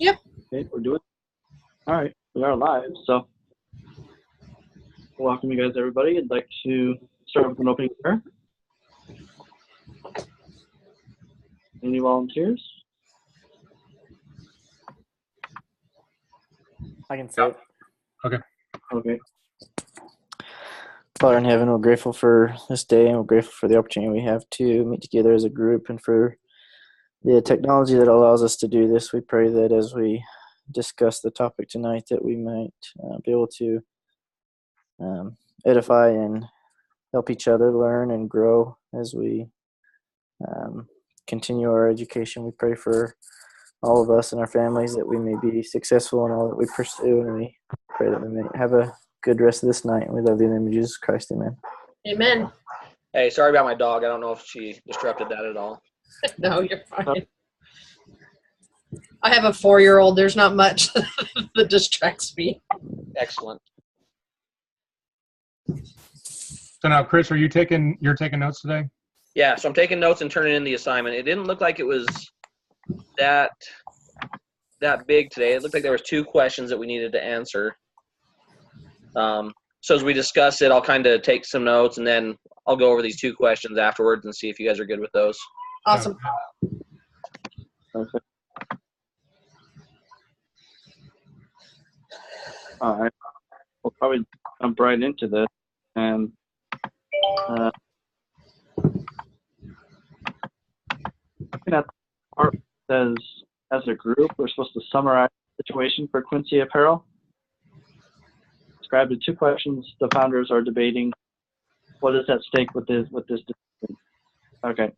Yep. Okay, we're doing. All right, we are live. So, welcome you guys, everybody. I'd like to start with an opening prayer. Any volunteers? I can say it. Okay. Father in heaven, we're grateful for this day, and we're grateful for the opportunity we have to meet together as a group and for the technology that allows us to do this. We pray that as we discuss the topic tonight, that we might be able to edify and help each other learn and grow as we continue our education. We pray for all of us and our families that we may be successful in all that we pursue, and we pray that we may have a good rest of this night. And we love you in the name of Jesus Christ. Amen. Amen. Hey, sorry about my dog. I don't know if she disrupted that at all. No, you're fine. I have a 4-year-old. There's not much that distracts me. Excellent. So now, Chris, you're taking notes today? Yeah, so I'm taking notes and turning in the assignment. It didn't look like it was that big today. It looked like there was 2 questions that we needed to answer. So as we discuss it, I'll kind of take some notes, and then I'll go over these 2 questions afterwards and see if you guys are good with those. Awesome. Okay. All right. We'll probably jump right into this. And looking at the part that says, as a group, we're supposed to summarize the situation for Quincy Apparel. Describe the 2 questions the founders are debating. What is at stake with this decision? Okay.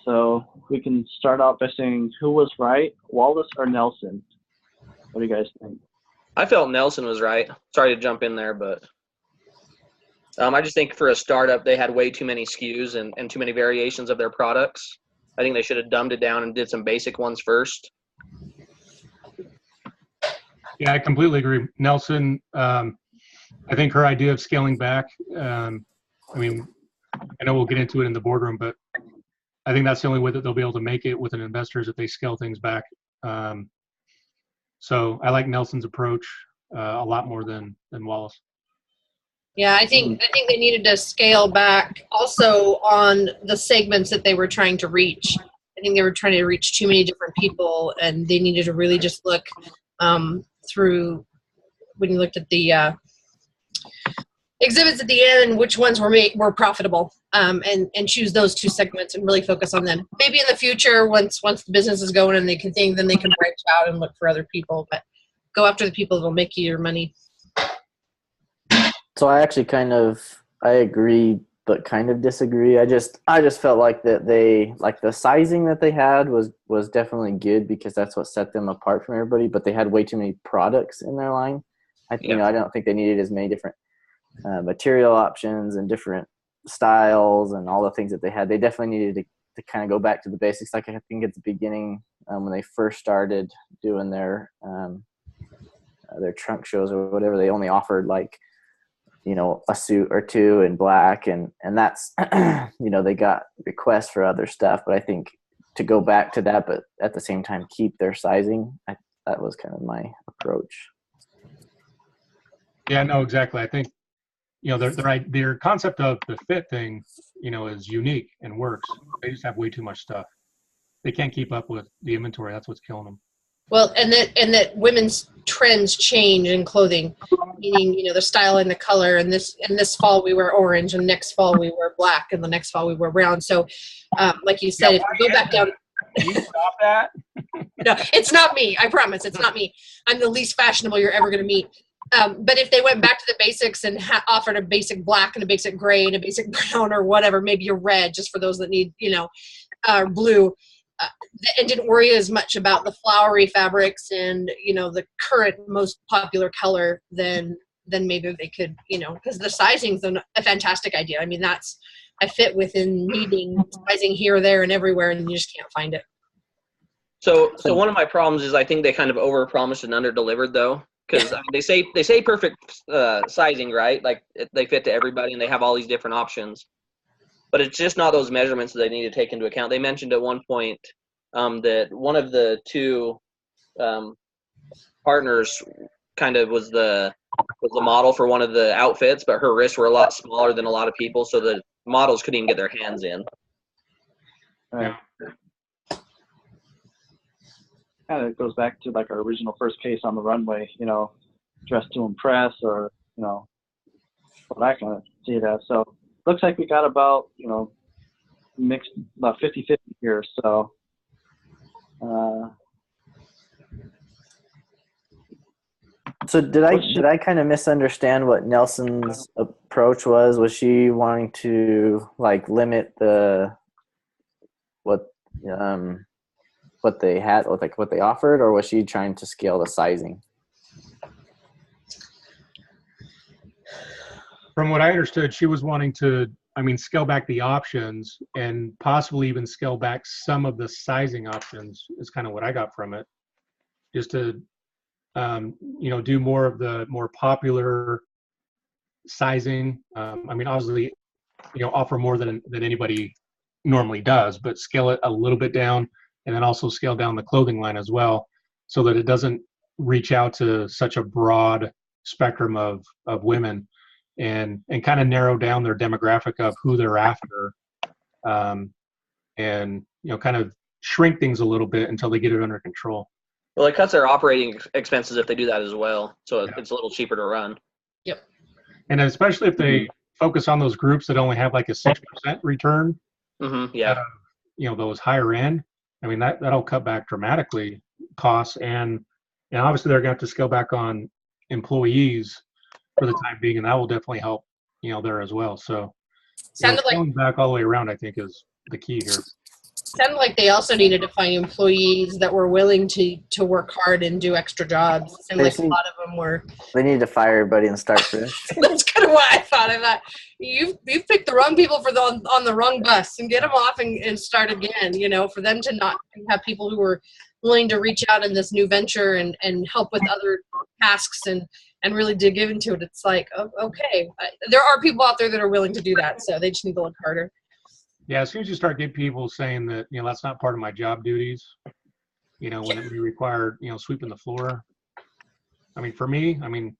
So we can start out by saying, who was right, Wallace or Nelson? What do you guys think? I felt Nelson was right. Sorry to jump in there, but I just think for a startup, they had way too many SKUs and too many variations of their products. I think they should have dumbed it down and did some basic ones first. Yeah, I completely agree. Nelson, I think her idea of scaling back, I know we'll get into it in the boardroom, but I think that's the only way that they'll be able to make it with an investor is if they scale things back. So I like Nelson's approach a lot more than Wallace. Yeah, I think they needed to scale back also on the segments that they were trying to reach. I think they were trying to reach too many different people, and they needed to really just look through when you looked at the exhibits at the end, which ones were profitable, and choose those 2 segments and really focus on them. Maybe in the future, once the business is going and they can think, then they can branch out and look for other people. But go after the people that will make you your money. So I actually I agree, but kind of disagree. I just felt like that the sizing that they had was definitely good because that's what set them apart from everybody, but they had way too many products in their line. I don't think they needed as many different material options and different styles and all the things that they had. They definitely needed to kind of go back to the basics. Like I think at the beginning when they first started doing their trunk shows or whatever, they only offered a suit or 2 in black, and that's they got requests for other stuff, but I think to go back to that but at the same time keep their sizing, that was kind of my approach. Yeah, no, exactly. I think their concept of the fit thing is unique and works. They just have way too much stuff. They can't keep up with the inventory. That's what's killing them. Well, and that women's trends change in clothing, meaning the style and the color. And this fall we wear orange, and next fall we wear black, and the next fall we wear brown. So, like you said, if you go back down. Can you stop that? No, it's not me. I promise, it's not me. I'm the least fashionable you're ever going to meet. But if they went back to the basics and offered a basic black and a basic gray and a basic brown or whatever, maybe a red just for those that need, blue. And didn't worry as much about the flowery fabrics and the current most popular color, then maybe they could because the sizing's a fantastic idea. I mean, I fit within needing sizing here, there, and everywhere, and you just can't find it. So one of my problems is I think they kind of overpromised and underdelivered though, because they say perfect sizing, right? Like they fit to everybody and they have all these different options. But it's just not those measurements that they need to take into account. They mentioned at one point that one of the 2 partners kind of was the model for one of the outfits, but her wrists were a lot smaller than a lot of people, so the models couldn't even get their hands in. Right. Kind of goes back to like our original first case on the runway, you know, dress to impress, or, you know, what I kind of see it as. So looks like we got about, you know, mixed about 50-50 here. So So did I kind of misunderstand what Nelson's approach was? Was she wanting to like limit what they had, like what they offered, or was she trying to scale the sizing? From what I understood, she was wanting to, scale back the options and possibly even scale back some of the sizing options is kind of what I got from it. Just to, do more of the more popular sizing. Obviously, offer more than anybody normally does, but scale it a little bit down, and then also scale down the clothing line as well, so that it doesn't reach out to such a broad spectrum of women, and kind of narrow down their demographic of who they're after, and kind of shrink things a little bit until they get it under control. Well, it cuts their operating expenses if they do that as well, so it's a little cheaper to run. Yep. And especially if they focus on those groups that only have like a 6% return. Mm-hmm. Yeah. Those higher end. That'll cut back dramatically costs, and obviously they're going to have to scale back on employees for the time being, and that will definitely help, there as well. So scaling back all the way around, I think, is the key here. Sounded like they also needed to find employees that were willing to work hard and do extra jobs. And like a lot of them were. They need to fire everybody and start fresh. That's kind of what I thought. I thought you've picked the wrong people for on the wrong bus, and get them off and start again. For them to not have people who were willing to reach out in this new venture and help with other tasks and really dig into it. It's like, okay, there are people out there that are willing to do that, so they just need to look harder. Yeah, as soon as you start getting people saying that, that's not part of my job duties, when it may require, sweeping the floor. For me, in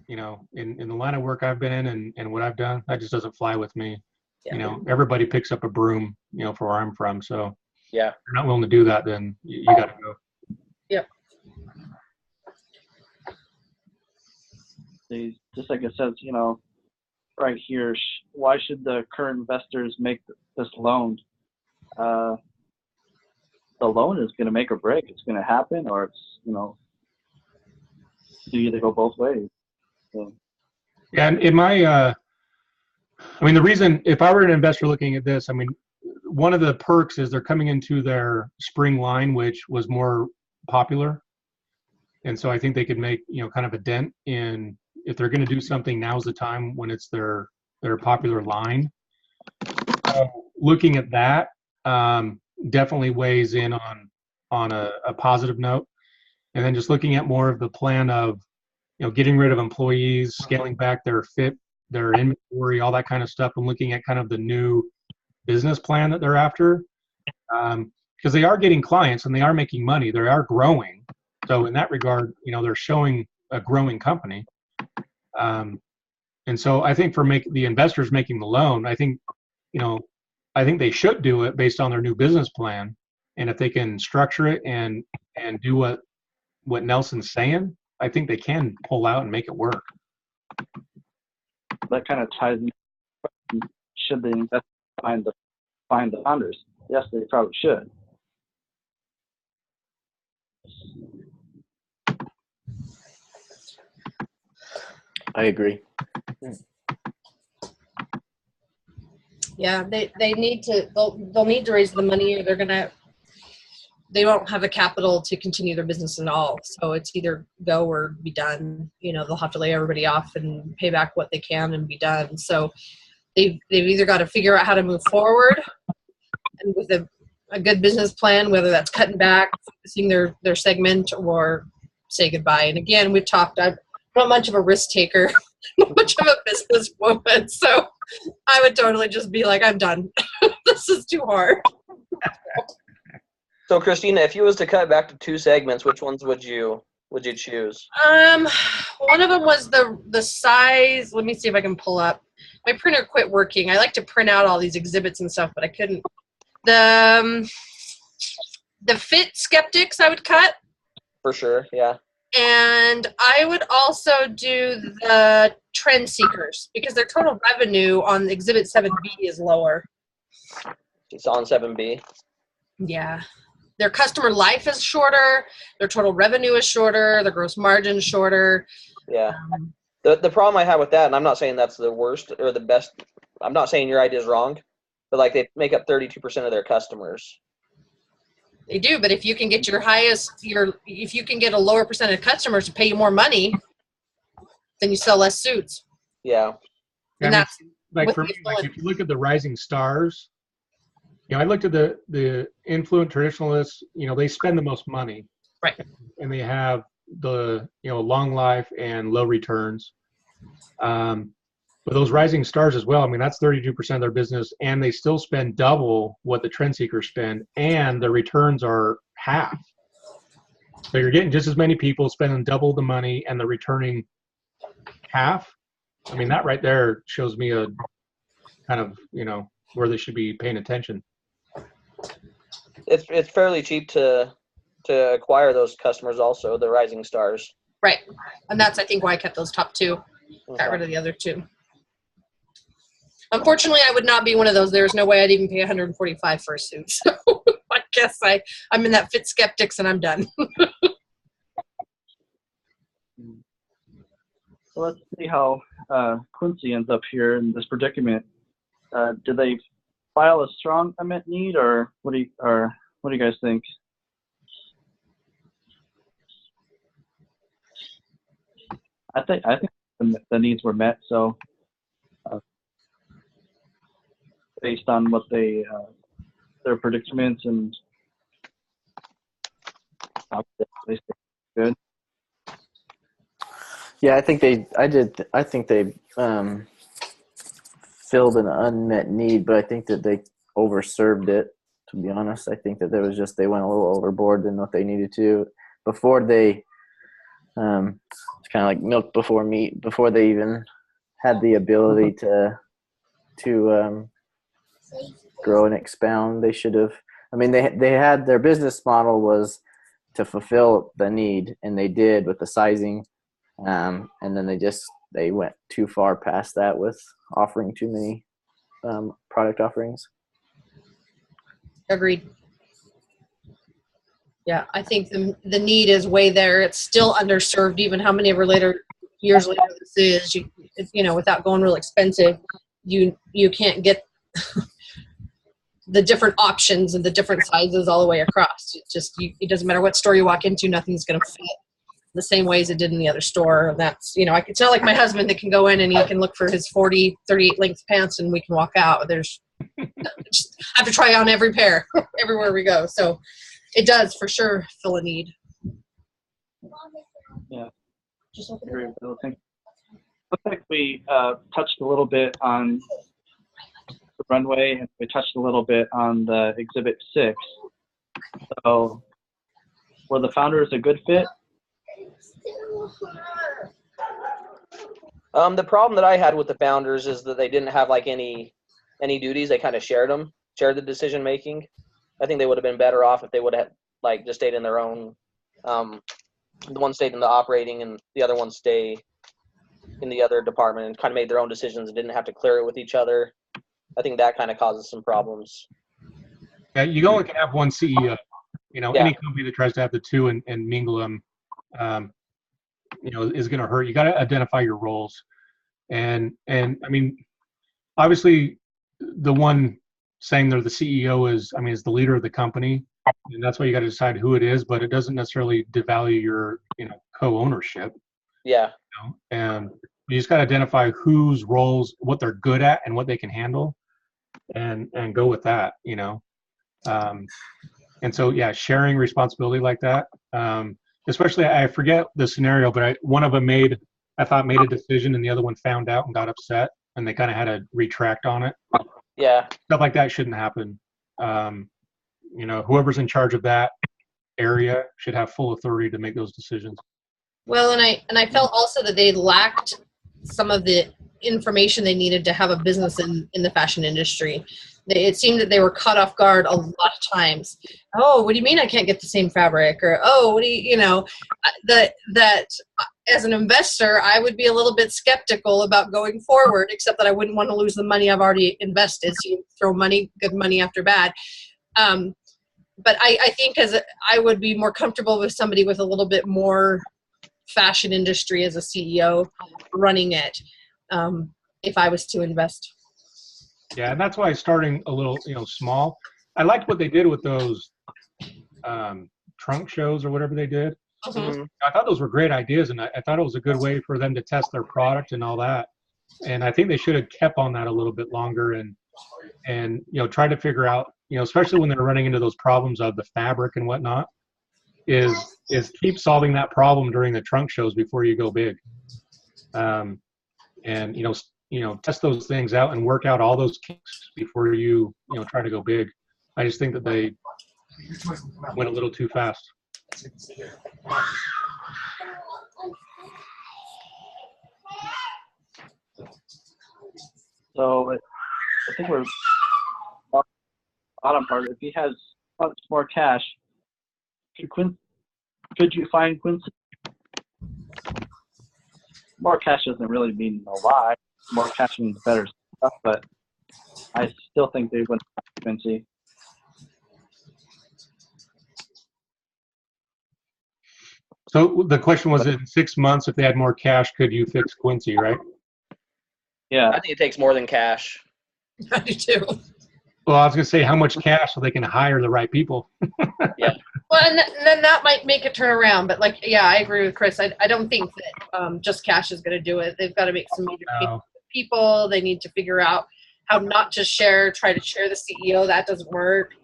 the line of work I've been in and what I've done, that just doesn't fly with me. Yeah. Everybody picks up a broom, for where I'm from. So yeah, if you're not willing to do that, then you got to go. Yep. Just like it says, right here, why should the current investors make this loan? The loan is going to make or break. It's going to happen, or it's, you either go both ways. So. Yeah, and in my, the reason, if I were an investor looking at this, one of the perks is they're coming into their spring line, which was more popular. And so I think they could make, kind of a dent in, if they're going to do something, now's the time when it's their popular line. Looking at that definitely weighs in on a positive note. And then just looking at more of the plan of, getting rid of employees, scaling back their inventory, all that kind of stuff, and looking at kind of the new business plan that they're after. Because they are getting clients and they are making money. They are growing. So in that regard, they're showing a growing company. And so I think for the investors making the loan, I think they should do it based on their new business plan. And if they can structure it and do what Nelson's saying, I think they can pull out and make it work. That kind of ties in. Should the investors find the founders? Yes, they probably should. I agree. Yeah, they need to. They'll need to raise the money, or they won't have the capital to continue their business at all. So it's either go or be done. They'll have to lay everybody off and pay back what they can and be done. So they've either got to figure out how to move forward and with a good business plan, whether that's cutting back, focusing their segment, or say goodbye. And again, we've talked. I'm not much of a risk taker, not much of a business woman. So I would totally just be like, I'm done. This is too hard. So Christina, if you was to cut back to 2 segments, which ones would you choose? One of them was the size. Let me see if I can pull up. My printer quit working. I like to print out all these exhibits and stuff, but I couldn't. The fit skeptics I would cut, For sure, yeah. and I would also do the trend seekers because their total revenue on exhibit 7B is lower. It's on 7B. Yeah. Their customer life is shorter, their total revenue is shorter, their gross margin is shorter. Yeah. The problem I have with that, and I'm not saying that's the worst or the best, I'm not saying your idea is wrong, but like they make up 32% of their customers. They do, but if you can get if you can get a lower percentage of customers to pay you more money, then you sell less suits. Yeah. And that's like with for the me, like affluent- if you look at the rising stars, I looked at the influent traditionalists, they spend the most money. Right. And they have the, long life and low returns. But those rising stars as well, that's 32% of their business, and they still spend double what the trend seekers spend, and the returns are half. So you're getting just as many people spending double the money, and they're returning half. That right there shows me a kind of, where they should be paying attention. It's fairly cheap to acquire those customers also, the rising stars. right. And that's, I think, why I kept those top 2. Got Okay. rid of the other 2. Unfortunately, I would not be one of those. There's no way I'd even pay $145 for a suit. So I guess I'm in that fit skeptics and I'm done. So let's see how Quincy ends up here in this predicament. Do they file a strong unmet need, or what do you guys think? I think the needs were met. So based on what their predicaments and they good. Yeah, I think they filled an unmet need, but I think that they overserved it, to be honest. I think that they went a little overboard than what they needed to. Before they, it's kind of like milk before meat. Before they even had the ability to grow and expound, they should have. They had, their business model was to fulfill the need, and they did with the sizing. And then they went too far past that with offering too many product offerings. Agreed. Yeah, I think the need is way there. It's still underserved, even how many years later this is. Without going real expensive, you can't get the different options and the different sizes all the way across. It doesn't matter what store you walk into, nothing's going to fit the same way as it did in the other store. That's, it's not like my husband that can go in and he can look for his 40, 38 length pants and we can walk out. I have to try on every pair everywhere we go. So it does for sure fill a need. Yeah. Just open Agree it. with those things. Looks like we touched a little bit on the runway, and we touched a little bit on the Exhibit 6. So were the founders a good fit? The problem that I had with the founders is that they didn't have like any duties. They kind of shared the decision making. I think they would have been better off if they would have like just stayed in their own. The one stayed in the operating, and the other one stay in the other department, and kind of made their own decisions and didn't have to clear it with each other. I think that kind of causes some problems. Yeah, you only can have one CEO. Yeah. Any company that tries to have the two and mingle them, is going to hurt. You got to identify your roles, and obviously, the one saying they're the CEO is the leader of the company, and that's why you got to decide who it is. But it doesn't necessarily devalue your co-ownership. Yeah. And you just got to identify whose roles, what they're good at, and what they can handle, and go with that. And so sharing responsibility like that. Especially, I forget the scenario, but one of them made a decision and the other one found out and got upset, and they kind of had to retract on it. Yeah. Stuff like that shouldn't happen. whoever's in charge of that area should have full authority to make those decisions. Well, and I felt also that they lacked some of the information they needed to have a business in the fashion industry. It seemed that they were caught off guard a lot of times. Oh, what do you mean I can't get the same fabric? Or, oh, what do you know, that as an investor, I would be a little bit skeptical about going forward, except that I wouldn't want to lose the money I've already invested. So you throw good money after bad. But I think I would be more comfortable with somebody with a little bit more fashion industry as a CEO running it, if I was to invest. Yeah, and that's why starting a little, small. I liked what they did with those trunk shows or whatever they did. Mm-hmm. I thought those were great ideas, and I thought it was a good way for them to test their product and all that. And I think they should have kept on that a little bit longer and try to figure out, especially when they're running into those problems of the fabric and whatnot, is keep solving that problem during the trunk shows before you go big. And test those things out and work out all those kinks before you try to go big. I just think that they went a little too fast. So I think we're bottom part. If he has much more cash, could you find Quincy? More cash doesn't really mean a lot. More cash means better stuff, but I still think they wouldn't find Quincy. So the question was, in 6 months, if they had more cash, could you fix Quincy, right? Yeah. I think it takes more than cash. I do too. Well, I was going to say, how much cash so they can hire the right people? Well, and then that might make it turn around. But I agree with Chris. I don't think that just cash is going to do it. They've got to make some major people. They need to figure out how not to try to share the CEO. That doesn't work.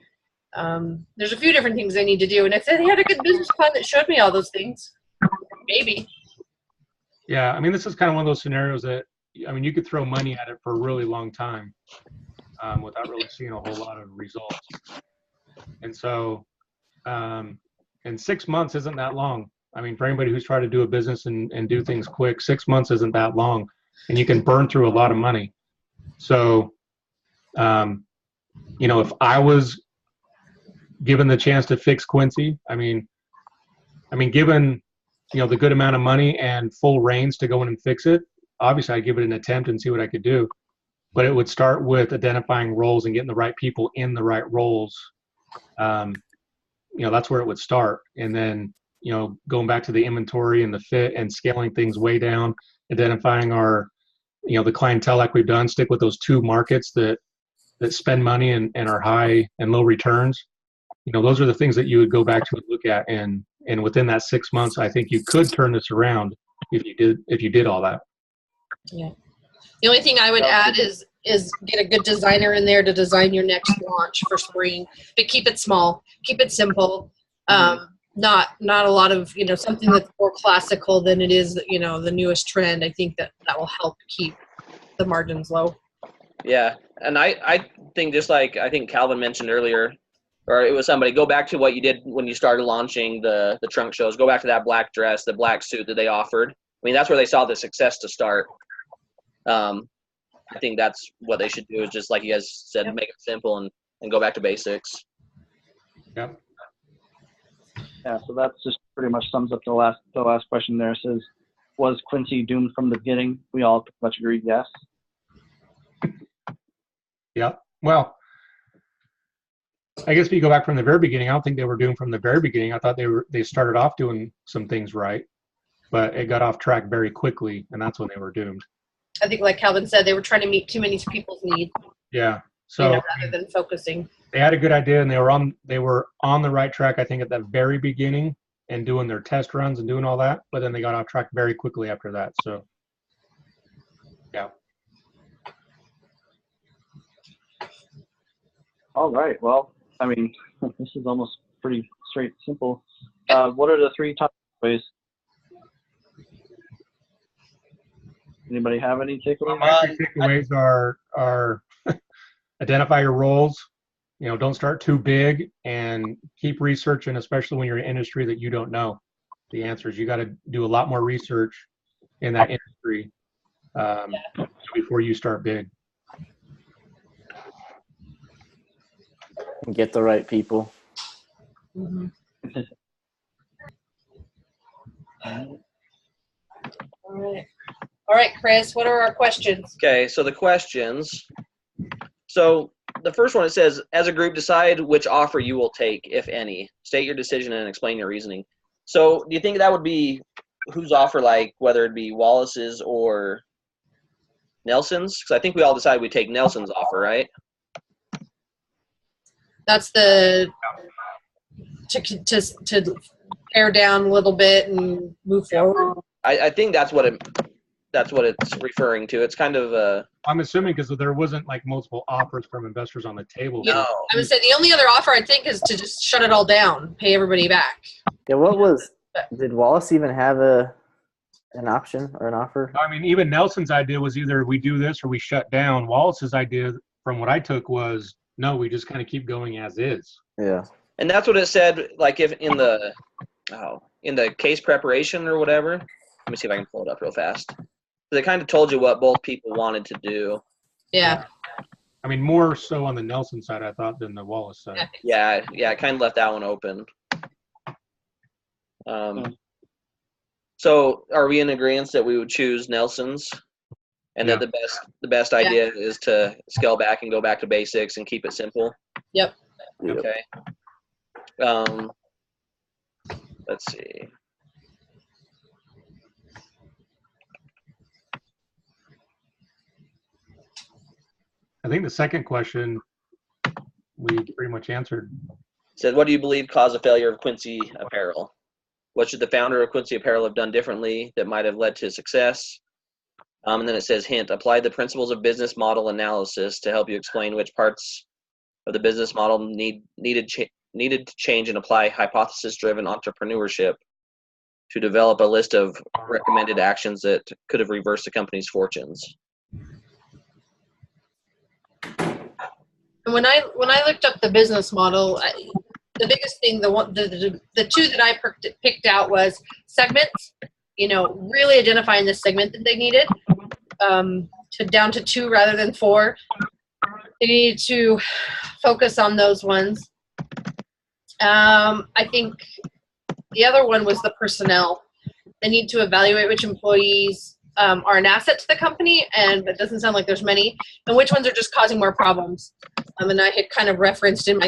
There's a few different things they need to do. And if they had a good business plan that showed me all those things, maybe. Yeah, I mean, this is kind of one of those scenarios that, you could throw money at it for a really long time without really seeing a whole lot of results. And so, and 6 months isn't that long. For anybody who's trying to do a business and do things quick, 6 months isn't that long, and you can burn through a lot of money. So, if I was given the chance to fix Quincy, given, the good amount of money and full reins to go in and fix it, obviously I'd give it an attempt and see what I could do. But it would start with identifying roles and getting the right people in the right roles. That's where it would start. And then, going back to the inventory and the fit and scaling things way down, identifying our, the clientele like we've done, stick with those 2 markets that spend money and are high and low returns. Those are the things that you would go back to and look at. And within that 6 months, I think you could turn this around if you did all that. Yeah. The only thing I would add is get a good designer in there to design your next launch for spring, but keep it small, keep it simple. Not a lot of, something that's more classical than it is, the newest trend. I think that will help keep the margins low. Yeah. And I think just like I think Calvin mentioned earlier, or it was somebody, go back to what you did when you started launching the trunk shows. Go back to that black dress, the black suit that they offered. That's where they saw the success to start. I think that's what they should do, is just like you guys said, make it simple and go back to basics. Yep. Yeah, so that's just pretty much sums up the last question there. It says, was Quincy doomed from the beginning? We all pretty much agreed yes. Yeah. Well, I guess if you go back from the very beginning, I don't think they were doomed from the very beginning. I thought they started off doing some things right, but it got off track very quickly, and that's when they were doomed. I think, like Calvin said, they were trying to meet too many people's needs. Yeah. So rather than focusing. They had a good idea, and they were on the right track, I think, at the very beginning and doing their test runs and doing all that, but then they got off track very quickly after that. So, yeah. All right. Well, this is almost pretty straight, simple. What are the 3 top ways? Anybody have any takeaways? My 3 takeaways are identify your roles, don't start too big, and keep researching, especially when you're in an industry that you don't know the answers. You got to do a lot more research in that industry before you start big. And get the right people. Mm-hmm. All right, Chris, what are our questions? Okay, so the questions. So the first one, it says, as a group, decide which offer you will take, if any. State your decision and explain your reasoning. So do you think that would be whose offer, like whether it be Wallace's or Nelson's? Because I think we all decided we'd take Nelson's offer, right? That's the to pare down a little bit and move forward. I think that's what it's referring to. It's kind of I'm assuming because there wasn't like multiple offers from investors on the table. Yeah. I would say the only other offer I think is to just shut it all down, pay everybody back. Yeah, did Wallace even have an option or an offer? I mean, even Nelson's idea was either we do this or we shut down. Wallace's idea, from what I took, was no, we just kind of keep going as is. Yeah. and that's what it said, like if in the case preparation or whatever. Let me see if I can pull it up real fast. They kind of told you what both people wanted to do. Yeah. I mean, more so on the Nelson side, I thought, than the Wallace side. Yeah, I kind of left that one open. So are we in agreement that we would choose Nelson's, and that the best idea is to scale back and go back to basics and keep it simple? Yep. Okay. Let's see. I think the second question we pretty much answered. Said, what do you believe caused the failure of Quincy Apparel? What should the founder of Quincy Apparel have done differently that might have led to success? And then it says, hint, apply the principles of business model analysis to help you explain which parts of the business model needed to change, and apply hypothesis-driven entrepreneurship to develop a list of recommended actions that could have reversed the company's fortunes. And when I looked up the business model, the biggest thing, the two that I picked out was segments. Really identifying the segment that they needed, down to 2 rather than 4. They needed to focus on those ones. I think the other one was the personnel. They need to evaluate which employees are an asset to the company, and it doesn't sound like there's many, and which ones are just causing more problems. And I had kind of referenced Jim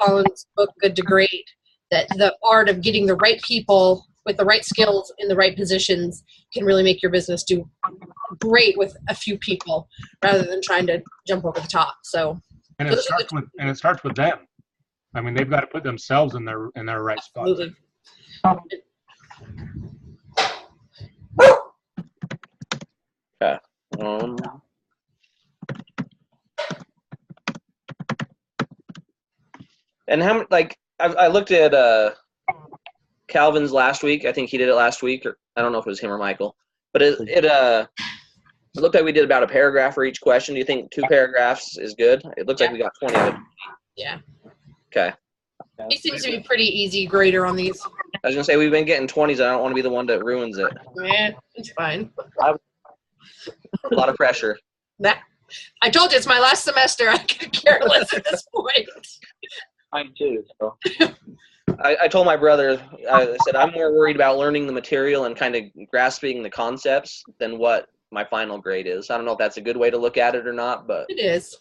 Collins' book, Good to Great, that the art of getting the right people with the right skills in the right positions can really make your business do great with a few people rather than trying to jump over the top. And it starts with them. I mean, they've got to put themselves in their right spot. Absolutely. Okay. And how, like, I looked at Calvin's last week. I think he did it last week, or I don't know if it was him or Michael. But it looked like we did about a paragraph for each question. Do you think 2 paragraphs is good? It looks like we got 20 of it. Yeah. Okay. He seems to be pretty easy grader on these. I was gonna say we've been getting 20s. I don't want to be the one that ruins it. Yeah, it's fine. A lot of pressure. I told you it's my last semester. I could care less at this point. Mine too. So. I told my brother, I said, I'm more worried about learning the material and kind of grasping the concepts than what my final grade is. I don't know if that's a good way to look at it or not, but It is.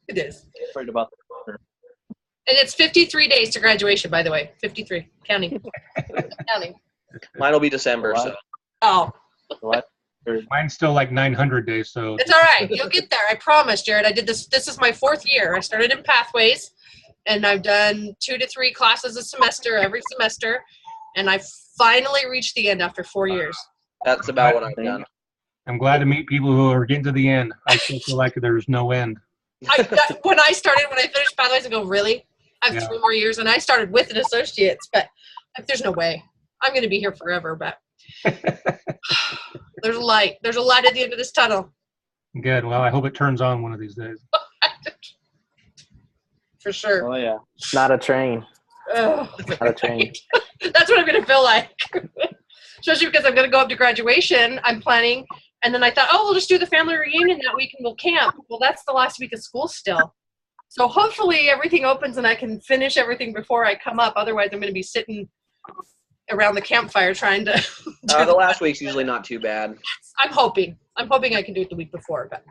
It is. Worried about the And it's 53 days to graduation, by the way. 53. Counting. Counting. mine will be December. So Oh, Mine's still like 900 days, so it's all right. You'll get there. I promise, Jared. I did this. This is my 4th year. I started in Pathways, and I've done 2 to 3 classes a semester every semester, and I finally reached the end after 4 years. that's about what I've done. I'm glad to meet people who are getting to the end. I still feel like there's no end. When I finished Pathways, I go, really? I have 3 more years, and I started with an associate's, but there's no way. I'm going to be here forever, but there's a light. There's a light at the end of this tunnel. Good. Well, I hope it turns on one of these days. for sure. Oh yeah. Not a train. Ugh. Not a train. That's what I'm going to feel like. Especially because I'm going to go up to graduation. I'm planning. And then I thought, oh, we'll just do the family reunion that week and we'll camp. Well, that's the last week of school still. So hopefully everything opens and I can finish everything before I come up. Otherwise, I'm going to be sitting around the campfire trying to do The last week's usually not too bad. I'm hoping I can do it the week before, but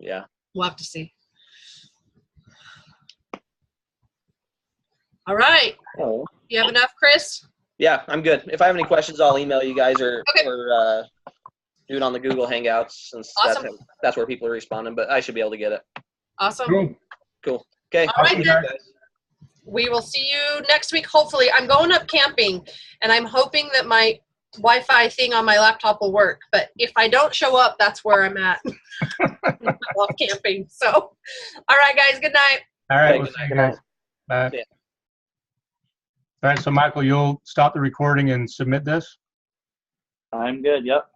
Yeah. we'll have to see. All right. Oh. You have enough, Chris? Yeah, I'm good. If I have any questions, I'll email you guys or Okay. Do it on the Google Hangouts since Awesome. that's where people are responding. But I should be able to get it. Awesome. Cool. Okay. All right, Awesome, then. guys. We will see you next week, hopefully. I'm going up camping, and I'm hoping that my Wi-Fi thing on my laptop will work. But if I don't show up, that's where I'm at. I'm off camping. So, all right, guys. Good night. All right. Okay, We'll good see you Good guys. night. Bye. Yeah. All right. So, Michael, you'll stop the recording and submit this. I'm good. Yep.